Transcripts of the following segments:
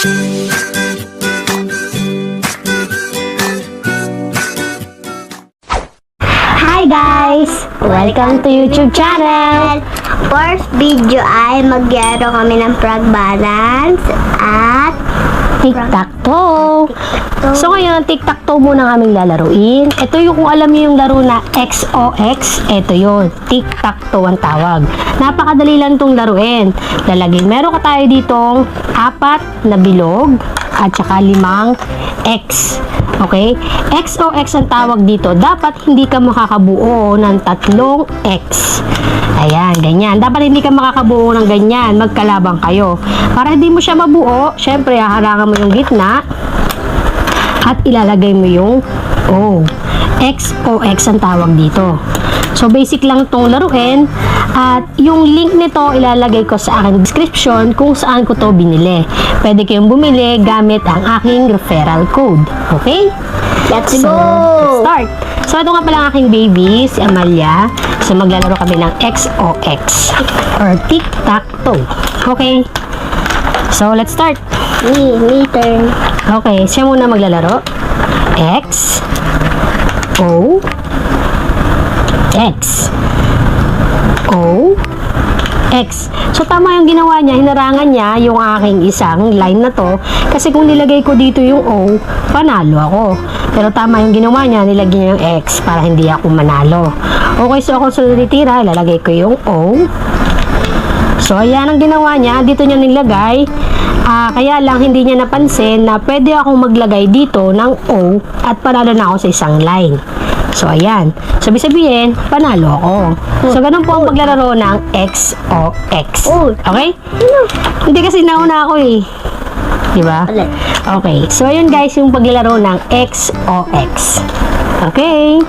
Hi guys! Welcome to YouTube channel! First video ay magyaro kami ng frog balance at Tic-tac-toe! So ngayon, tic-tac-toe muna ang aming lalaruin. Ito yung kung alam niyo yung laro na XOX, ito yun. Tic-tac-toe ang tawag. Napakadali lang itong laruin. Meron ka tayo ditong 4 na bilog at saka 5 X. Okay? XOX ang tawag dito. Dapat hindi ka makakabuo ng 3 X. Ayan, ganyan. Dapat hindi ka makakabuo ng ganyan. Magkalabang kayo. Para hindi mo siya mabuo, syempre, haharangan mo yung gitna at ilalagay mo yung O. XOX ang tawag dito. So, basic lang itong laruin. At yung link nito, ilalagay ko sa aking description kung saan ko to binili. Pwede kayong bumili gamit ang aking referral code. Okay? let's So, go! let's start. So, ito nga pala ang aking baby, si Amalia. So, maglalaro kami ng XOX or tic-tac-toe. Okay? So, let's start. Me turn. Okay, siya muna maglalaro. X O X O X. So, tama yung ginawa niya. Hinarangan niya yung aking isang line na to. Kasi kung nilagay ko dito yung O, panalo ako. Pero tama yung ginawa niya. Nilagay niya yung X para hindi ako manalo. Okay, so ako sa titira, ilalagay ko yung O. So, ayan ang ginawa niya. Dito niya nilagay. Kaya lang hindi niya napansin na pwede akong maglagay dito ng O at panalo na ako sa isang line. So, ayan. So, sabihin, panalo ako. So, ganun po ang paglalaro ng XOX. Okay? Hindi kasi nauna ako eh. Diba? Okay. So, ayun guys, yung paglalaro ng XOX. Okay?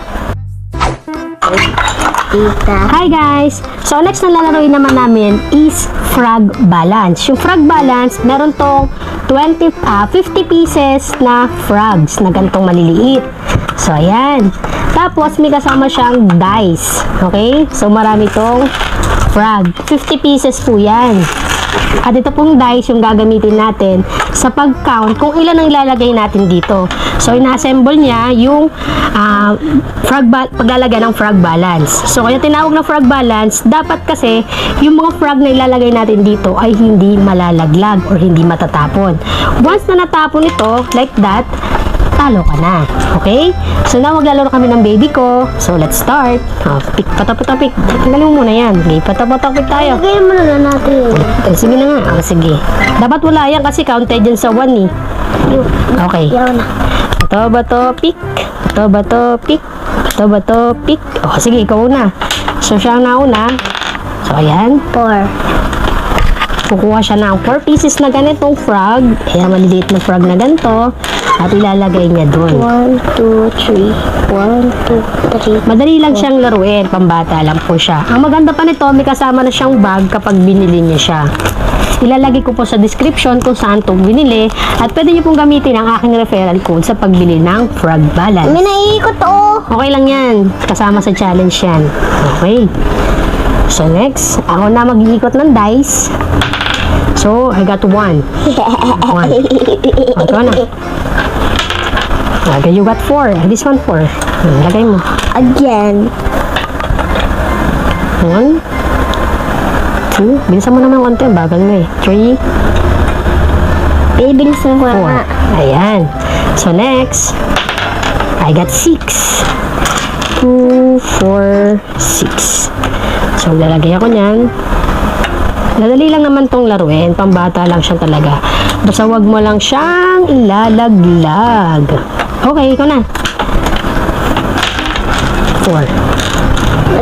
Hi guys! So, next na lalaroin naman namin is frog balance. Yung frog balance, meron tong 50 pieces na frogs na gantong maliliit. So, ayan. Tapos, may kasama siyang dice. Okay? So, marami tong frog. 50 pieces po yan. At ito pong dice yung gagamitin natin sa pag-count kung ilan ang ilalagay natin dito. So, ina-assemble niya yung paglalagay ng frog balance. So, kaya tinawag na frog balance, dapat kasi yung mga frog na ilalagay natin dito ay hindi malalaglag or hindi matatapon. Once na natapon ito, like that, talo ka na. Okay? So, now maglalaro kami ng baby ko. So, let's start. Pick, patapik. Tanggalin mo muna yan. Okay, patapik tayo. Lagay mo na natin. Sige na nga. Sige. Dapat wala yan kasi counted yan sa 1 eh. Okay. Yaw na. Ito ba to pick? Ito ba to pick? Ito ba to pick? Oh, sige, ikaw na. So, siya ang nauna. So, ayan. 4. Kukuha siya ng 4 pieces na ganitong frog. Ayan, maliliit na frog na ganito. At ilalagay niya doon. 1, 2, 3. 1, 2, 3. Madali lang siyang laruin. Pambata lang po siya. Ang maganda pa nito, may kasama na siyang bag kapag binili niya siya. Ilalagay ko po sa description kung saan itong binili. At pwede niyo pong gamitin ang aking referral code sa pagbili ng frog balance. May naiikot to. Okay lang yan. Kasama sa challenge yan. Okay. So next, ako na mag-iikot ng dice. So, I got 1. 1. Ito na. Okay, you got 4. This one 4. Lagay mo. Again. 1, 2. Bilisan mo naman konti. Bagal mo eh. 3, Bibilis mo ko 4. na. Ayan. So, next. I got 6. 2, 4, 6. So, lalagay ako niyan. Nadali lang naman tong laruin. Pambata lang siya talaga. Basta wag mo lang siyang ilalaglag. Okay, ikaw na. 4.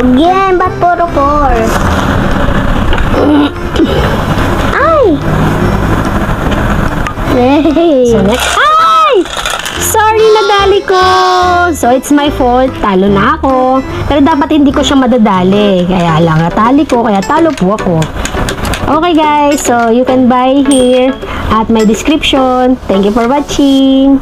Again, ba't puro 4? Ay! So, next. Ay! Sorry, nadali ko. So, it's my fault. Talo na ako. Pero dapat hindi ko siya madadali. Kaya lang natali ko. Kaya talo po ako. Okay guys, so you can buy here at my description. Thank you for watching.